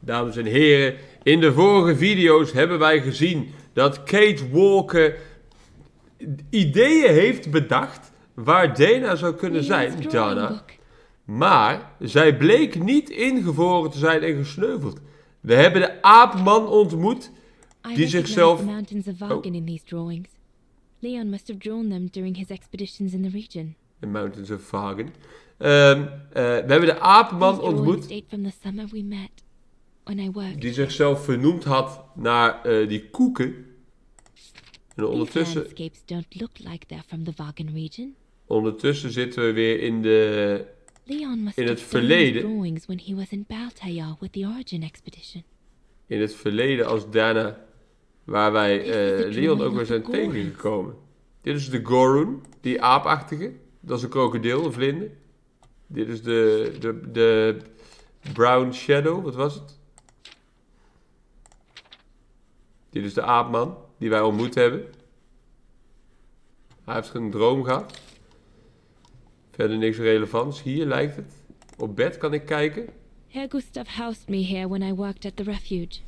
Dames en heren, in de vorige video's hebben wij gezien dat Kate Walker ideeën heeft bedacht waar Dana zou kunnen zijn, Dana. Maar zij bleek niet ingevroren te zijn en gesneuveld. We hebben de aapman ontmoet die zichzelf... Leon must have drawn them during his expeditions in the region. The Mountains of Vagen. We hebben de aapman ontmoet die zichzelf vernoemd had naar die koeken. En ondertussen zitten we weer in het verleden. In het verleden als Dana, waar wij Leon ook weer zijn tegengekomen. Dit is de Gorun, die aapachtige. Dat is een krokodil, een vlinder. Dit is de Brown Shadow, wat was het? Dit is de aapman die wij ontmoet hebben. Hij heeft een droom gehad. Verder niks relevants. Hier lijkt het. Op bed kan ik kijken. Herr Gustav housed me here when I worked at the refuge.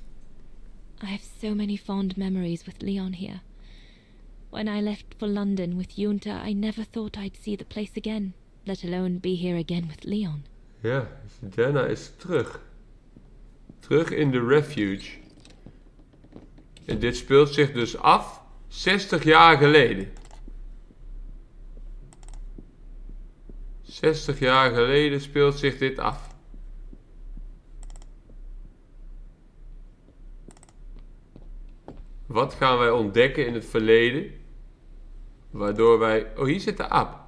I have so many fond memories with Leon here. When I left for London with Junta, I never thought I'd see the place again, let alone be here again with Leon. Ja, Dana is terug. Terug in de refuge. En dit speelt zich dus af 60 jaar geleden. 60 jaar geleden speelt zich dit af. Wat gaan wij ontdekken in het verleden? Waardoor wij... Oh, hier zit de aap.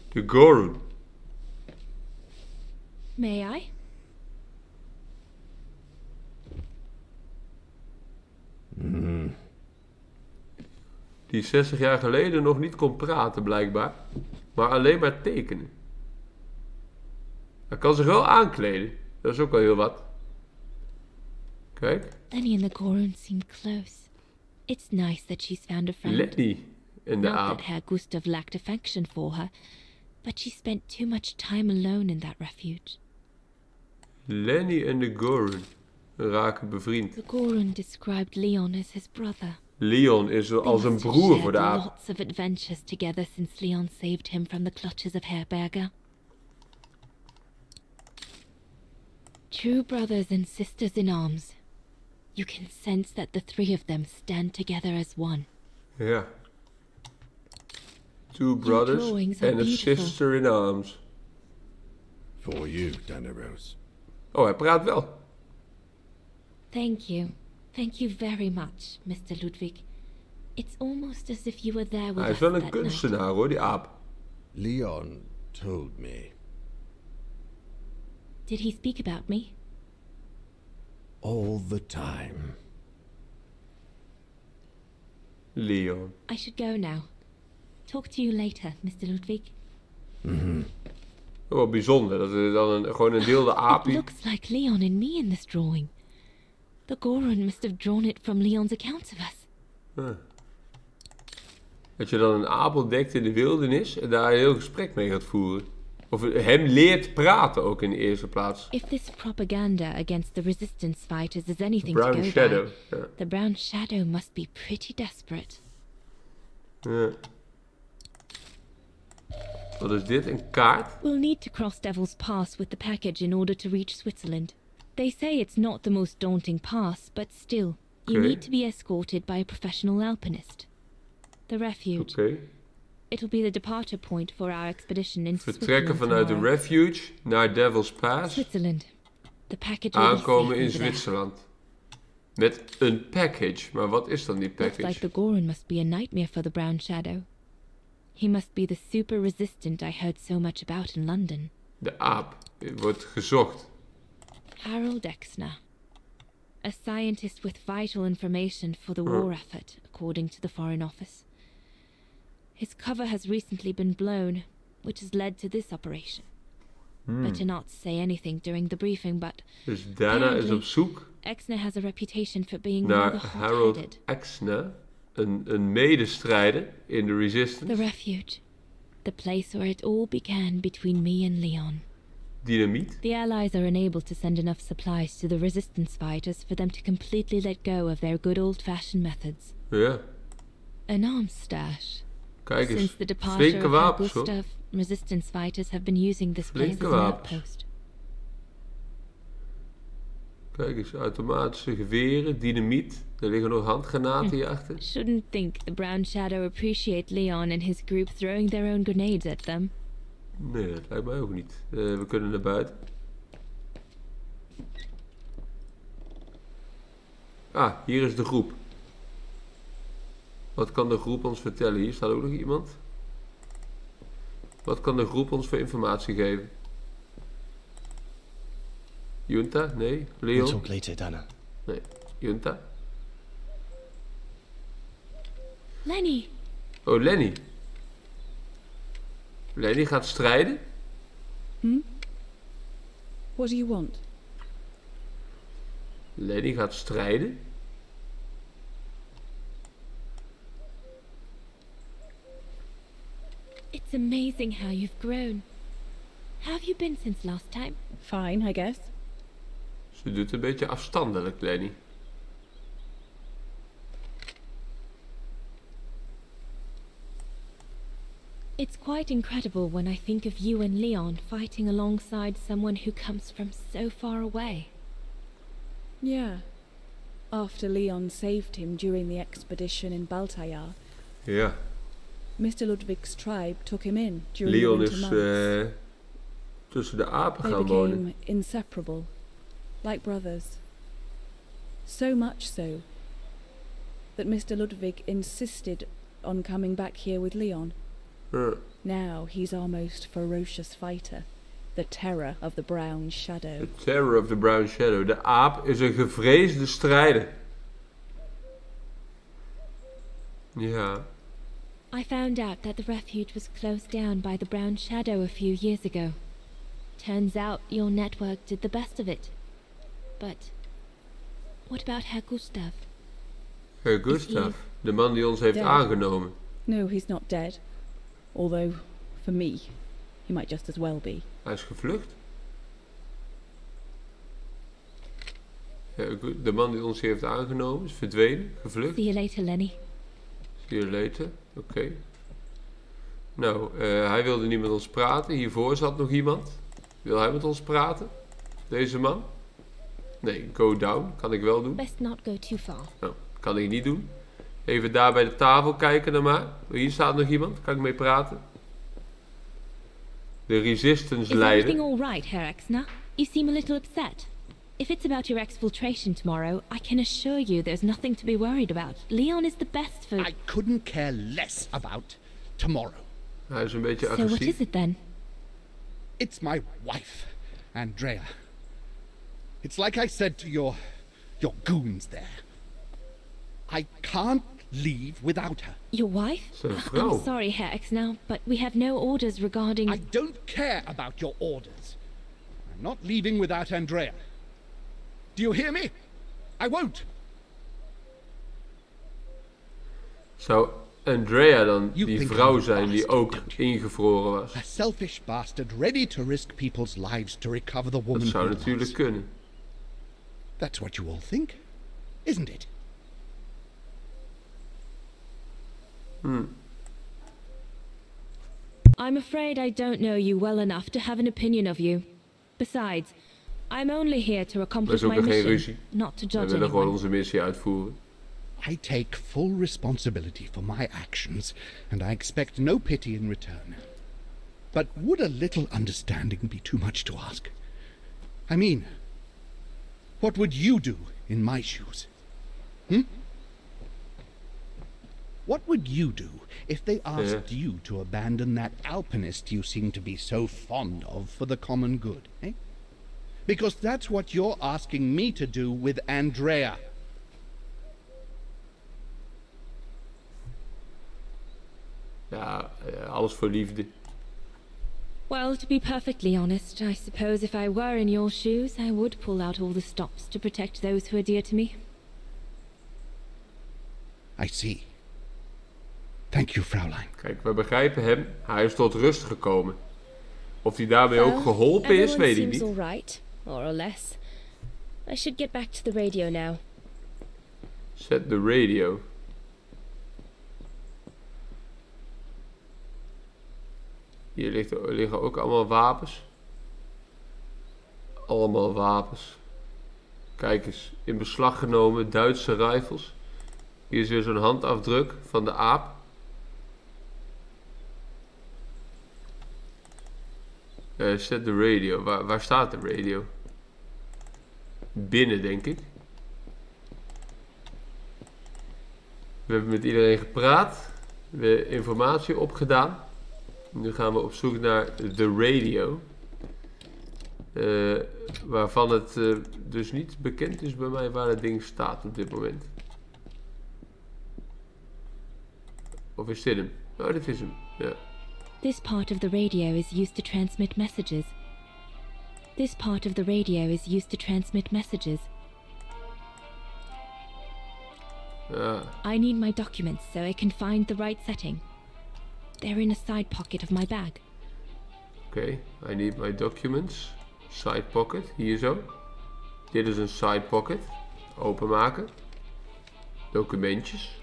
De Gorun. May I? Die 60 jaar geleden nog niet kon praten, blijkbaar. Maar alleen maar tekenen. Hij kan zich wel aankleden. Dat is ook al heel wat. Kijk. Leni and the Gorun seem close. It's nice that she's found a friend. Leni en de aap. Not that Herr Gustav lacked affection for her, but she spent too much time alone in that refuge. Leni en de Gorun raken bevriend. The Gorun described Leon as his brother. Leon is als een broer voor de aap. Lots of adventures together since Leon saved him from the clutches of Herberger. True brothers and sisters in arms. You can sense that the three of them stand together as one. Ja. Two brothers and a sister in arms. For you, Dana Rose. Oh, hij praat wel. Thank you. Thank you very much, Mr. Ludwig. It's almost as if you were there with us. Hij is wel een kunstenaar hoor, die aap. Leon told me. Did he speak about me? All the time. Leon. I should go now. Talk to you later, Mr. Ludwig. Oh, bijzonder. Dat is dan gewoon een deelde aap. It looks like Leon and me in this drawing. The Gorun must have drawn it from Leon's account of us. Dat je dan een aap ontdekt in de wildernis en daar een heel gesprek mee gaat voeren. Of hem leert praten ook in de eerste plaats. If this propaganda against the resistance fighters is anything to go Shadow. by, the Brown Shadow must be pretty desperate. Ja. Wat is dit? Een kaart? We'll need to cross Devil's Pass with the package in order to reach Switzerland. They say it's not the most daunting pass, but still, you need to be escorted by a professional alpinist. The refuge. It'll be the departure point for our expedition into Vertrekken vanuit de refuge naar Devil's Pass. Switzerland. The package aankomen in Zwitserland. Met een package. Maar wat is dan die package? Looks like the Gorun must be a nightmare for the Brown Shadow. He must be the super resistant I heard so much about in London. De aap wordt gezocht. Harold Exner. A scientist with vital information for the war effort, according to the Foreign Office. His cover has recently been blown, which has led to this operation. Better not say anything during the briefing, but... Dus Dana is op zoek Exner has a reputation for being naar rather Harold hot-headed. Exner, een medestrijder in de Resistance. The refuge. The place where it all began between me and Leon. Dynamiet. The Allies are unable to send enough supplies to the resistance fighters for them to completely let go of their good old-fashioned methods. Ja. An arms stash. Kijk eens. Since the departure Flinke of wapens, hoor. Gustav, resistance fighters have been using this place Flinke as an wapens. outpost. Kijk eens, automatische geweren, dynamiet. Er liggen nog handgranaten hierachter. Shouldn't think the Brown Shadow appreciate Leon and his group throwing their own grenades at them. Nee, dat lijkt mij ook niet. We kunnen naar buiten. Ah, hier is de groep. Wat kan de groep ons vertellen? Hier staat ook nog iemand. Wat kan de groep ons voor informatie geven? Junta? Nee. We'll Leon? talk later, Dana. Nee. Junta? Leni! Oh, Leni. Leni gaat strijden? What do you want? Leni gaat strijden? It's amazing how you've grown. How have you been since last time? Fine, I guess. Ze doet een beetje afstandelijk, Leni. It's quite incredible when I think of you and Leon fighting alongside someone who comes from so far away. Yeah. After Leon saved him during the expedition in Baltayar, Ja. Mr. Ludwig's tribe took him in during Leon the is winter months. tussen de apen They gaan wonen. became inseparable, like brothers. So much so that Mr. Ludwig insisted on coming back here with Leon. Ja. Now he's our most ferocious fighter, the terror of the Brown Shadow. The Terror of the Brown Shadow. De aap is een gevreesde strijder. Ja. I found out that the refuge was closed down by the Brown Shadow a few years ago. Turns out your network did the best of it. But what about Herr Gustav? Herr Gustav, de man die ons heeft Dead. aangenomen. No, he's not dead. Although, for me, he might just as well be. Hij is gevlucht. De man die ons heeft aangenomen is verdwenen, gevlucht. See you later, Leni. See you later. Oké. Nou, hij wilde niet met ons praten. Hiervoor zat nog iemand. Wil hij met ons praten? Deze man? Nee, go down. Kan ik wel doen. Best not go too far. Nou, kan ik niet doen. Even daar bij de tafel kijken dan maar. Hier staat nog iemand. Kan ik mee praten? De resistance Is leider. everything all right, Herr Exner? You seem a little upset. If it's about your exfiltration tomorrow, I can assure you there's nothing to be worried about. Leon is the best for... I couldn't care less about tomorrow. Hij is een beetje So what agressief. is it then? It's my wife, Andrea. It's like I said to your goons there. I can't leave without her. Your wife? Zijn vrouw. I'm sorry, Herr Exner, but we have no orders regarding... I don't care about your orders. I'm not leaving without Andrea. Do you hear me? I won't. Zou Andrea dan You die think vrouw I'm a zijn die bastard, ook don't you? ingevroren was? A selfish bastard ready to risk people's lives to recover the woman Dat zou who natuurlijk was. kunnen. That's what you all think, isn't it? I'm afraid I don't know you well enough to have an opinion of you. Besides, I'm only here to We accomplish my zoeken geen mission, ruzie. not to We judge willen gewoon anyone. onze missie uitvoeren. I take full responsibility for my actions, and I expect no pity in return. But would a little understanding be too much to ask? I mean, what would you do in my shoes? What would you do if they asked you to abandon that alpinist you seem to be so fond of for the common good, eh? Because that's what you're asking me to do with Andrea. Ja, alles voor liefde. Well, to be perfectly honest, I suppose if I were in your shoes, I would pull out all the stops to protect those who are dear to me. I see. Thank you, Fraulein. Kijk, we begrijpen hem. Hij is tot rust gekomen. Of hij daarmee ook geholpen is, weet ik niet. All right, more or less. I should get back to the radio now. Zet de radio. Hier liggen ook allemaal wapens. Allemaal wapens. Kijk eens, in beslag genomen Duitse rifles. Hier is weer zo'n handafdruk van de aap. Zet de radio. Waar staat de radio? Binnen, denk ik. We hebben met iedereen gepraat. We hebben informatie opgedaan. Nu gaan we op zoek naar de radio. Waarvan het dus niet bekend is bij mij waar het ding staat op dit moment. Of is dit hem? Oh, dit is hem. Ja. This part of the radio is used to transmit messages. This part of the radio is used to transmit messages. I need my documents so I can find the right setting. They're in a side pocket of my bag. Oké, I need my documents. Side pocket, hier zo. Dit is een side pocket. Openmaken. Documentjes.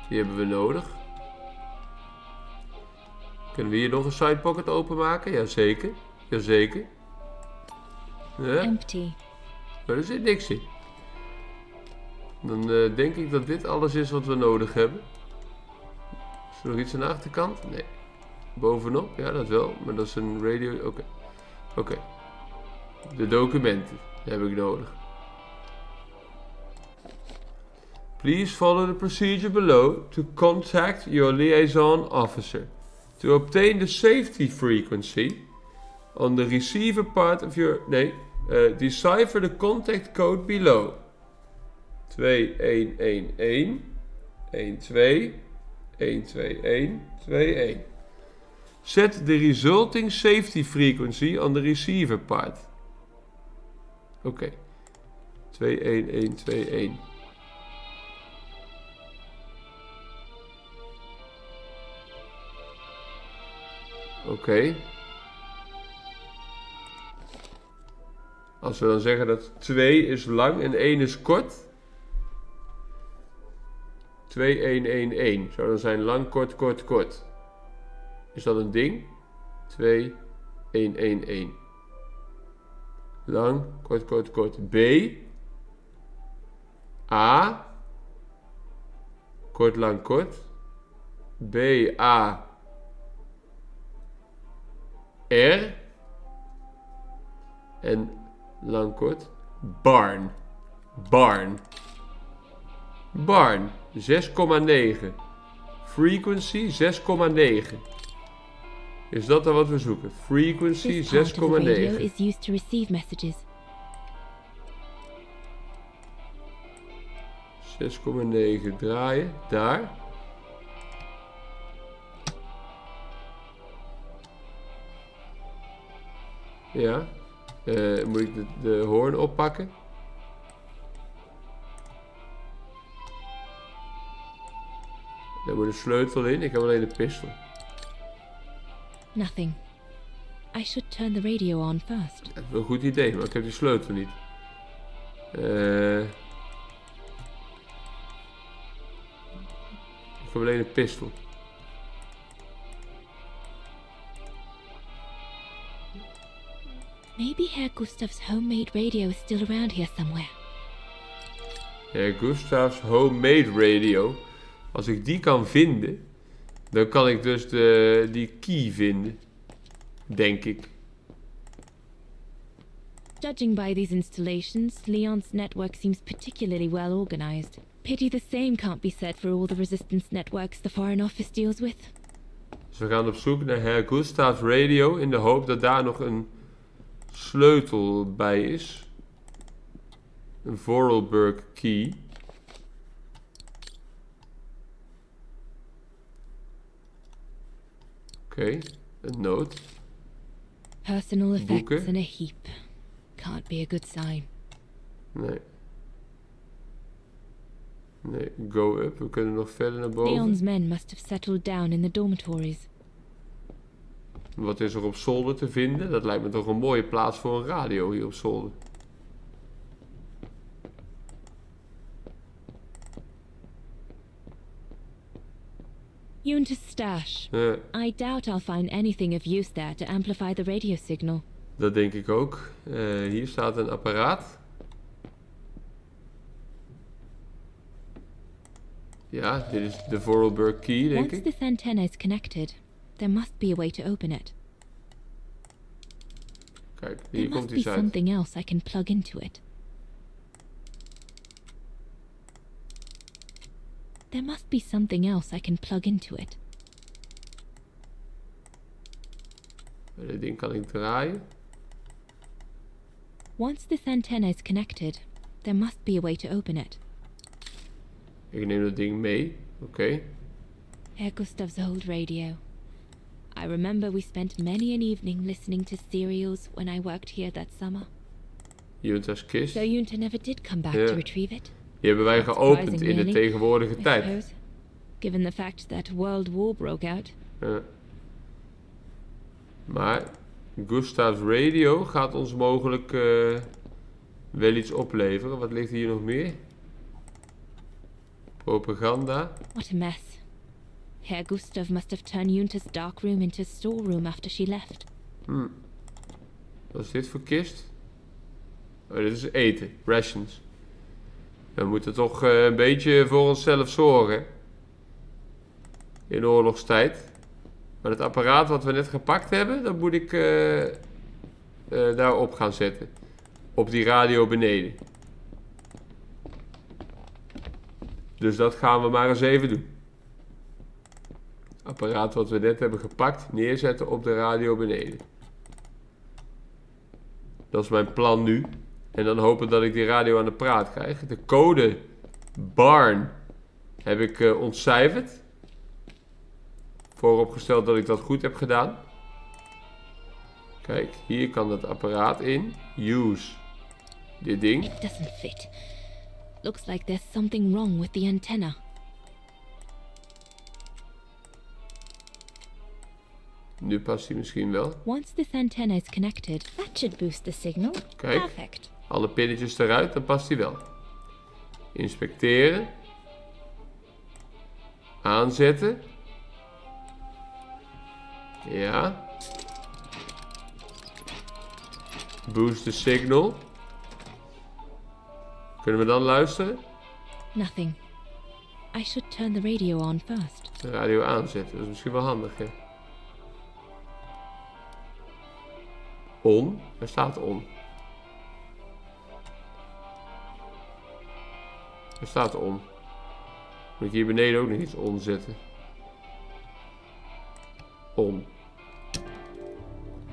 Die hebben we nodig. Kunnen we hier nog een side pocket openmaken? Jazeker. Jazeker. Ja. Empty. Maar er zit niks in. Dan denk ik dat dit alles is wat we nodig hebben. Is er nog iets aan de achterkant? Nee. Bovenop? Ja, dat wel. Maar dat is een radio. Oké. Oké. De documenten heb ik nodig. Please follow the procedure below to contact your liaison officer. To obtain the safety frequency on the receiver part of your... Nee. Decipher the contact code below. 2111 12 12121. Set the resulting safety frequency on the receiver part. Oké. 21121. Oké. Als we dan zeggen dat 2 is lang en 1 is kort. 2111. Zou dan zijn lang, kort, kort, kort. Is dat een ding? 2111. Lang, kort, kort, kort. B. A. Kort, lang, kort. B, A. R. En lang, kort. Barn. Barn. Barn. 6,9. Frequency 6,9. Is dat dan wat we zoeken? Frequency 6,9. This part of the radio is used to receive messages. 6,9 draaien. Daar. Ja. Moet ik de hoorn oppakken? Daar moet een sleutel in. Ik heb alleen een pistool. Nothing. I should turn the radio on first. Dat is wel een goed idee, maar ik heb die sleutel niet. Ik heb alleen een pistool. Maybe Herr Gustav's homemade radio is still around here somewhere. Herr Gustav's homemade radio. Als ik die kan vinden, dan kan ik dus die key vinden. Denk ik. Judging by these installations, Leon's network seems particularly well organized. Pity the same can't be said for all the resistance networks the Foreign Office deals with. Dus we gaan op zoek naar Herr Gustav's radio in de hoop dat daar nog een sleutel bij is. Een Vorarlberg key. Oké, een noot. Personal effects Boeken. in a heap. Can't be a good sign. Nee. Nee, go up. We kunnen nog verder naar boven. Leon's men must have settled down in the dormitories. Wat is er op zolder te vinden? Dat lijkt me toch een mooie plaats voor een radio hier op zolder. Yunta's stash. I doubt I'll find anything of use there to amplify the radio signal. Dat denk ik ook. Hier staat een apparaat. Ja, dit is de Vorarlberg key, denk Once ik. this antenna is connected, there must be a way to open it. Kijk, There hier must komt be iets uit. something else I can plug into it. There must be something else I can plug into it. Dit ding kan ik draaien. Once this antenna is connected, there must be a way to open it. Ik neem dat ding mee. Oké. Herr Gustav's old radio. I remember we spent many an evening listening to serials when I worked here that summer. Junta's kist. So Junta never did come back Ja. to retrieve it. Die hebben wij geopend in de tegenwoordige I tijd. suppose, given the fact that World War broke out. Ja. Maar Gustav's radio gaat ons mogelijk wel iets opleveren. Wat ligt hier nog meer? Propaganda. What a mess. Herr Gustav must have turned Junta's dark room into a storeroom after she left. Wat is dit voor kist? Oh, dit is eten. Rations. We moeten toch een beetje voor onszelf zorgen. In oorlogstijd. Maar het apparaat wat we net gepakt hebben, dat moet ik daarop gaan zetten. Op die radio beneden. Dus dat gaan we maar eens even doen. Het apparaat wat we net hebben gepakt, neerzetten op de radio beneden. Dat is mijn plan nu. En dan hopen dat ik die radio aan de praat krijg. De code barn heb ik ontcijferd. Vooropgesteld dat ik dat goed heb gedaan. Kijk, hier kan het apparaat in. Use. Dit ding. It doesn't fit. Looks like there's something wrong with the antenna. Nu past hij misschien wel. Once this antenna is connected, that should boost the signal. Kijk. Perfect. Alle pinnetjes eruit, dan past hij wel. Inspecteren. Aanzetten. Ja. Boost the signal. Kunnen we dan luisteren? Nothing. I should turn the radio on first. De radio aanzetten, dat is misschien wel handig, hè? On. Er staat on. Er staat on. Moet ik hier beneden ook nog iets on zetten? On.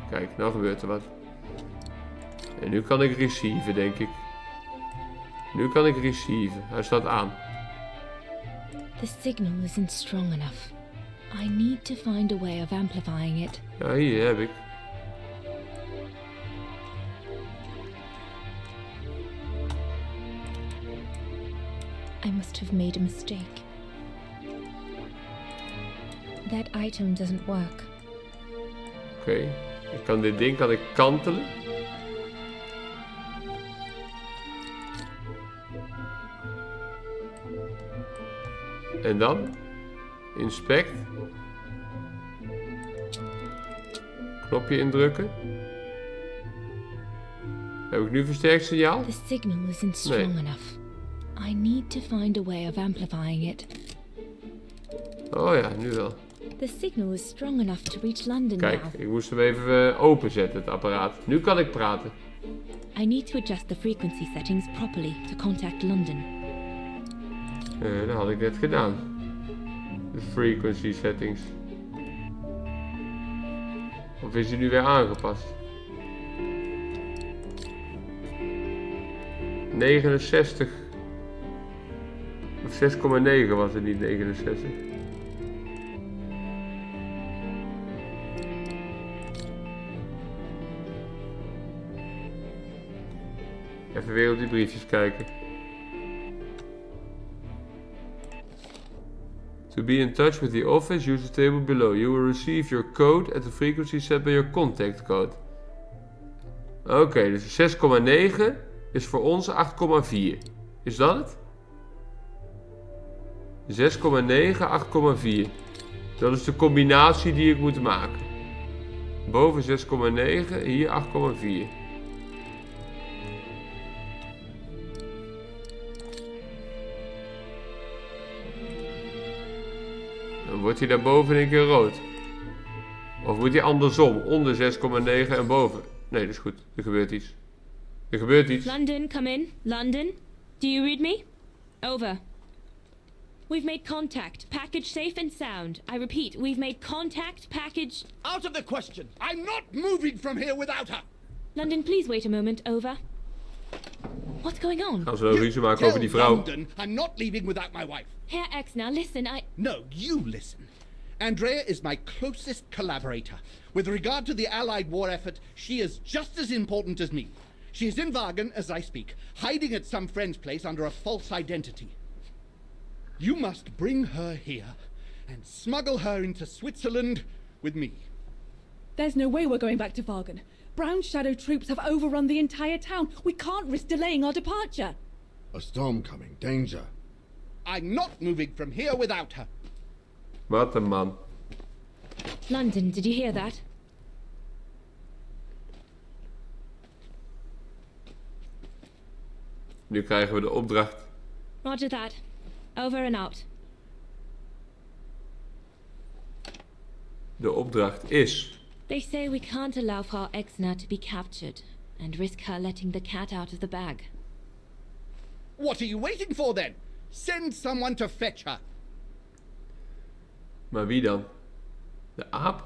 Kijk, nou gebeurt er wat. En nu kan ik receiven, denk ik. Nu kan ik receiven. Hij staat aan. The signal isn't strong enough. I need to find a way of amplifying it. Ja, hier heb ik. I must have made a mistake. That item doesn't work. Oké. Ik kan dit ding kantelen. En dan? Inspect. Knopje indrukken. Heb ik nu versterkt signaal? The signal isn't strong enough. I need to find a way of amplifying it. Oh ja, nu wel. The signal is strong enough to reach London Kijk, now. ik moest hem even openzetten, het apparaat. Nu kan ik praten. I need to adjust the frequency settings properly to contact London. Dat had ik net gedaan. De frequency settings. Of is die nu weer aangepast? 69. Of 6,9 was het niet, 69. Even weer op die briefjes kijken. To be in touch with the office, use the table below. You will receive your code at the frequency set by your contact code. Oké, dus 6,9 is voor ons 8,4. Is dat het? 6,9, 8,4. Dat is de combinatie die ik moet maken. Boven 6,9, hier 8,4. Dan wordt hij daarboven in één keer rood. Of moet hij andersom, onder 6,9 en boven? Nee, dat is goed. Er gebeurt iets. Er gebeurt iets. London, come in. London, do you read me? Over. We've made contact. Package safe and sound. I repeat, we've made contact. Package... Out of the question! I'm not moving from here without her. London, please wait a moment. Over. What's going on? Gaan ze nou ruzie maken over die Tell vrouw? London I'm not leaving without my wife. Herr Exner, listen, No, you listen. Andrea is my closest collaborator. With regard to the Allied war effort, she is just as important as me. She is in Wagen as I speak, hiding at some friend's place under a false identity. You must bring her here and smuggle her into Switzerland with me. There's no way we're going back to Wagen. Brown Shadow troops have overrun the entire town. We can't risk delaying our departure. A storm coming. Danger. I'm not moving from here without her. Wat een man. London, did you hear that? Nu krijgen we de opdracht. Roger that. Over and out. De opdracht is... They say we can't allow Frau Exner to be captured and risk her letting the cat out of the bag. What are you waiting for then? Send someone to fetch her. Maar wie dan? De aap?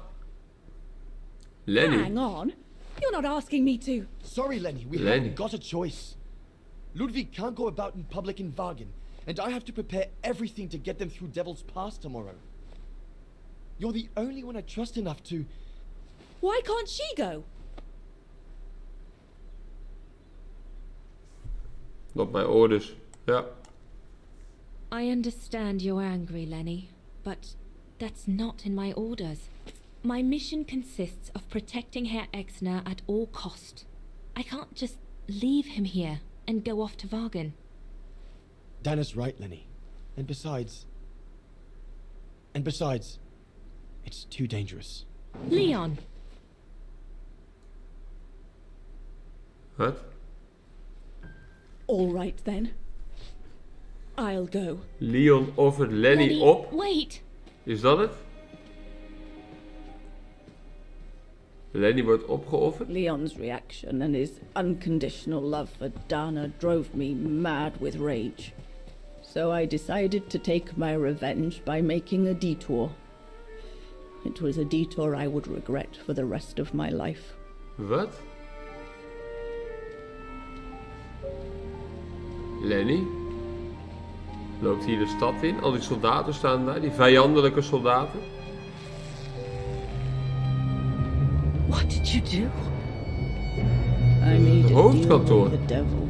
Leni. Hang on. You're not asking me to. Sorry, Leni, we Leni. haven't got a choice. Ludwig can't go about in public in Wagen, and I have to prepare everything to get them through Devil's Pass tomorrow. You're the only one I trust enough to... Why can't she go? Op mijn orders. Ja. I understand you're angry, Leni, but that's not in my orders. My mission consists of protecting Herr Exner at all cost. I can't just leave him here and go off to Wagen. Dana's right, Leni. And besides, it's too dangerous. Leon! Wat? All right then. I'll go. Leon offert Leni op. Wait! Is dat het? Leni wordt opgeofferd? Leon's reaction and his unconditional love for Dana drove me mad with rage. So I decided to take my revenge by making a detour. It was a detour I would regret for the rest of my life. Wat? Leni? Loopt hier de stad in? Al die soldaten staan daar, die vijandelijke soldaten. What did you do? I made a deal hoofdkantoor. with the devil.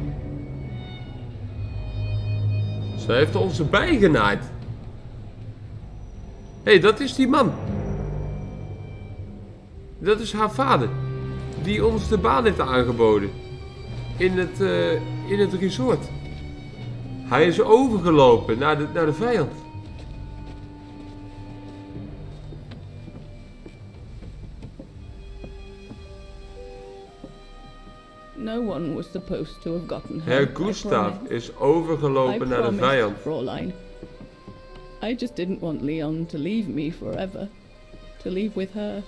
Ze heeft onze bij genaaid. Hé, dat is die man. Dat is haar vader. Die ons de baan heeft aangeboden. In het resort. Hij is overgelopen naar de vijand. No one was supposed to have gotten her. Herr I Gustav promise. is overgelopen I naar de promised, vijand. Fräulein. I just didn't want Leon to leave me forever. To leave with her.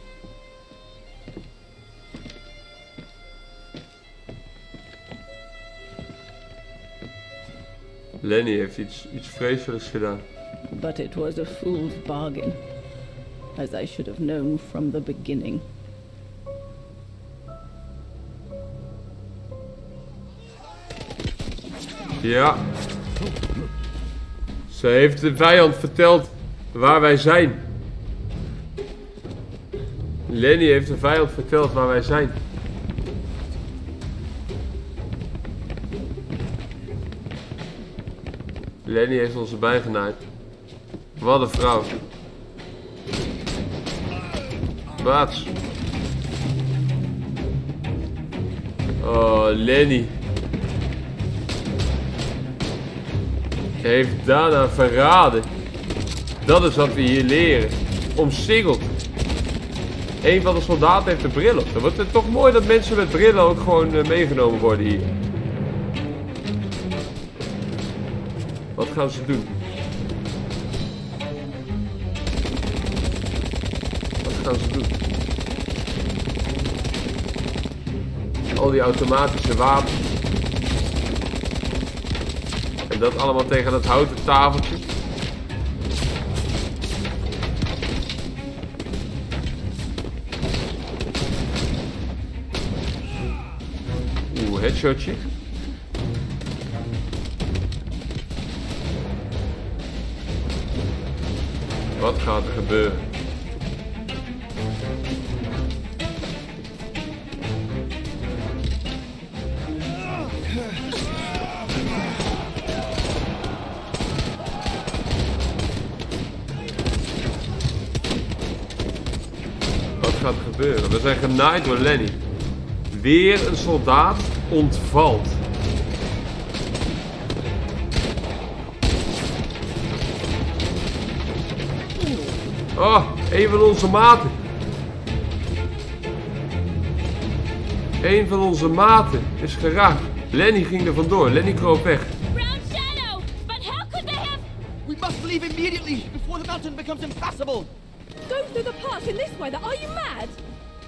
Leni heeft iets vreselijks gedaan. But it was a fool's bargain. As I should have known from the beginning. Ja. Ze heeft de vijand verteld waar wij zijn. Leni heeft de vijand verteld waar wij zijn. Leni heeft ons erbij genaaid. Wat een vrouw. Maats. Oh, Leni. Heeft Dana verraden. Dat is wat we hier leren. Omsingeld. Een van de soldaten heeft de bril op. Dan wordt het toch mooi dat mensen met brillen ook gewoon meegenomen worden hier. Wat gaan ze doen? Wat gaan ze doen? Al die automatische wapens. En dat allemaal tegen dat houten tafeltje. Oeh, headshotje. Wat gaat er gebeuren? Wat gaat er gebeuren? We zijn genaaid door Leni. Weer een soldaat ontvalt. Oh, een van onze maten. Een van onze maten is geraakt. Leni ging er vandoor. Leni kroop weg. Brown shadow! But how could they have... We must leave immediately before the mountain becomes impassable. Go through the pass in this weather? Are you mad?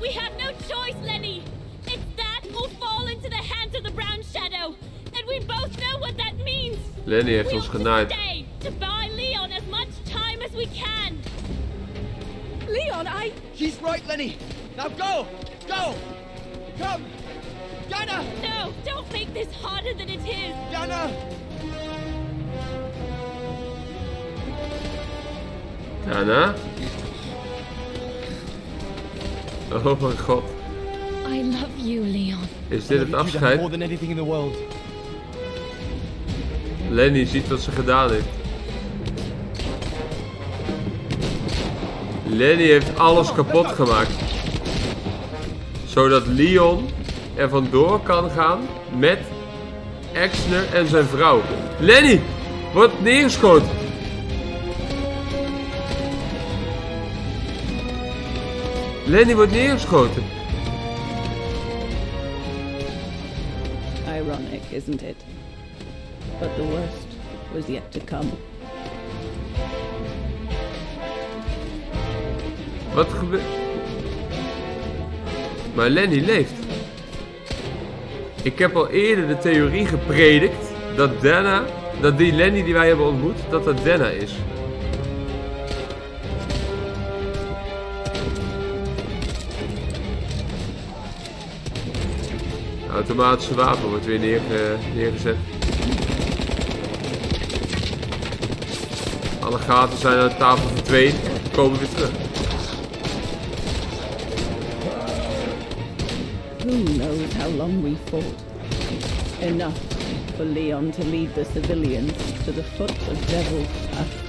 We have no choice, Leni. It's that or fall into the hands of the brown shadow. And we both know what that means. Leni heeft We ons ought to genaaid. stay to buy Leon as much time as we can. Leon, She's right, Leni. Now go! Go! Come! Dana! No, don't make this harder than it is. Dana! Dana? Oh mijn god. I love you, Leon. Is dit het afscheid? More than anything in the world. Leni ziet wat ze gedaan heeft. Leni heeft alles kapot gemaakt. Zodat Leon er vandoor kan gaan met Exner en zijn vrouw. Leni wordt neergeschoten. Leni wordt neergeschoten. Ironic, isn't it? But the worst was yet to come. Wat gebeurt? Maar Leni leeft. Ik heb al eerder de theorie gepredikt dat Dana, dat die Leni die wij hebben ontmoet, dat dat Dana is. Automatische wapen wordt weer neergezet. Alle gaten zijn aan de tafel verdwenen. Komen weer terug. Who knows how long we fought? Enough for Leon to lead the civilians to the foot of Devil's Path.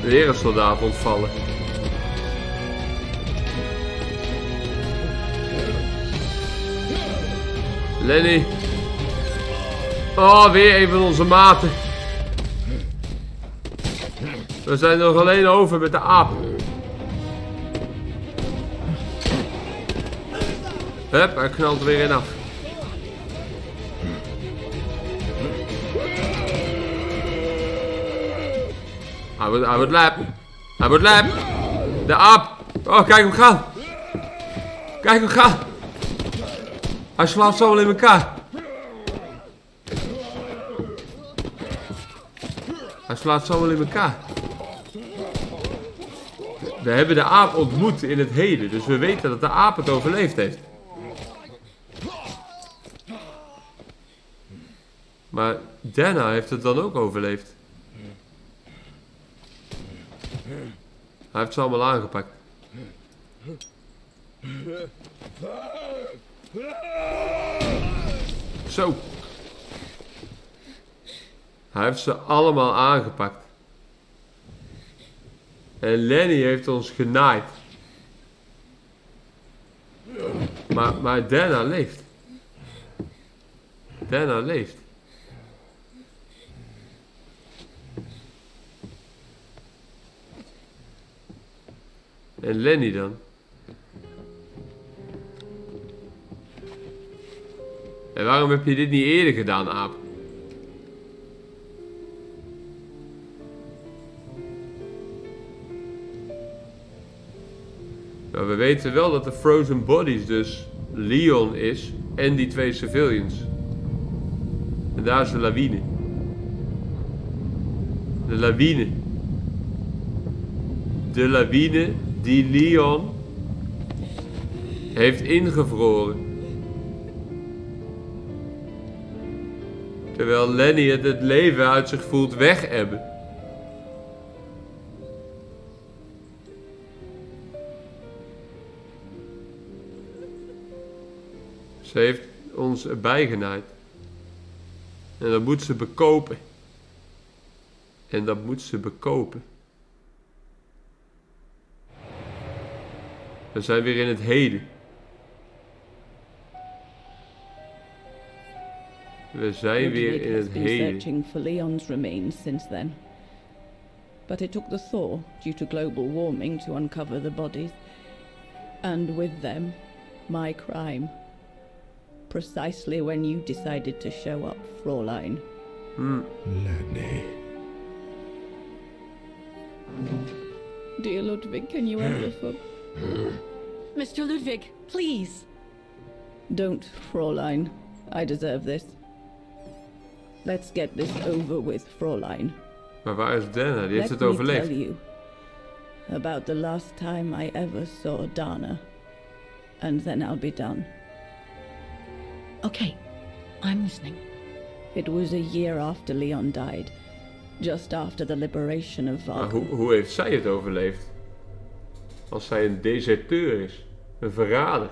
Weer een soldaat ontvallen. Leni. Oh, weer een van onze maten. We zijn nog alleen over met de aap. Hup, hij knalt er weer in af. Hij wordt lap. Hij wordt lap. De aap. Oh, kijk hem gaan. Kijk hem gaan. Hij slaat zo wel in elkaar. Hij slaat zo wel in elkaar. We hebben de aap ontmoet in het heden. Dus we weten dat de aap het overleefd heeft. Maar Dana heeft het dan ook overleefd. Hij heeft ze allemaal aangepakt. Zo. Hij heeft ze allemaal aangepakt. En Leni heeft ons genaaid. Maar Dana leeft. Dana leeft. En Leni dan? En waarom heb je dit niet eerder gedaan, aap? Nou, we weten wel dat de Frozen Bodies dus Leon is en die 2 civilians. En daar is de lawine. De lawine. De lawine die Leon heeft ingevroren. Terwijl Leni het leven uit zich voelt weghebben. Ze heeft ons erbij genaaid. En dat moet ze bekopen. En dat moet ze bekopen. We zijn weer in het heden. We zijn weer in het heden. Searching for Leon's remains since then. But it took the thaw due to global warming to uncover the bodies. And with them, my crime. Precisely when you decided to show up, Fraulein. Leni. Dear Ludwig, can you ever Mr. Ludwig, please. Don't, Fraulein. I deserve this. Let's get this over with, Fraulein. Maar waar is Dana? Die heeft het overleefd. Let me tell you about the last time I ever saw Dana. And then I'll be done. Okay, I'm listening. It was a year after Leon died. Just after the liberation of Maar Vargan. hoe heeft zij het overleefd? Als zij een deserteur is. Een verrader.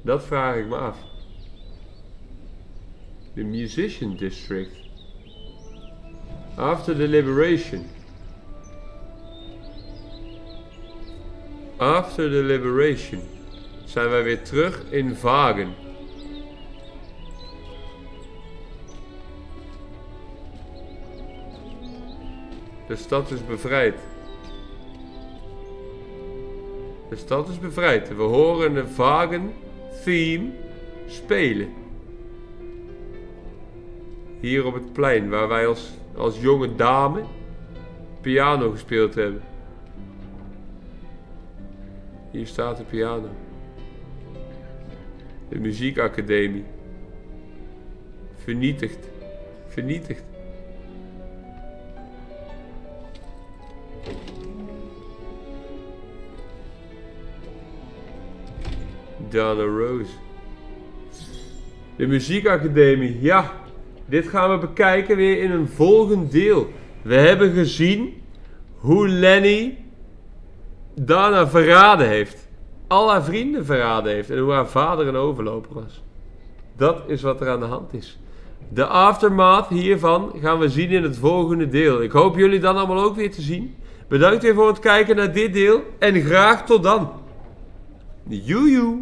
Dat vraag ik me af. The Musician District. After the liberation. After the liberation. Zijn wij weer terug in Vargan. De stad is bevrijd. De stad is bevrijd. We horen een Vargan theme spelen. Hier op het plein waar wij als jonge dame piano gespeeld hebben. Hier staat de piano. De muziekacademie. Vernietigd. Vernietigd. Dana Rose. De muziekacademie. Ja, dit gaan we bekijken weer in een volgend deel. We hebben gezien hoe Leni Dana verraden heeft. Al haar vrienden verraden heeft. En hoe haar vader een overloper was. Dat is wat er aan de hand is. De aftermath hiervan gaan we zien in het volgende deel. Ik hoop jullie dan allemaal ook weer te zien. Bedankt weer voor het kijken naar dit deel. En graag tot dan. Joejoe.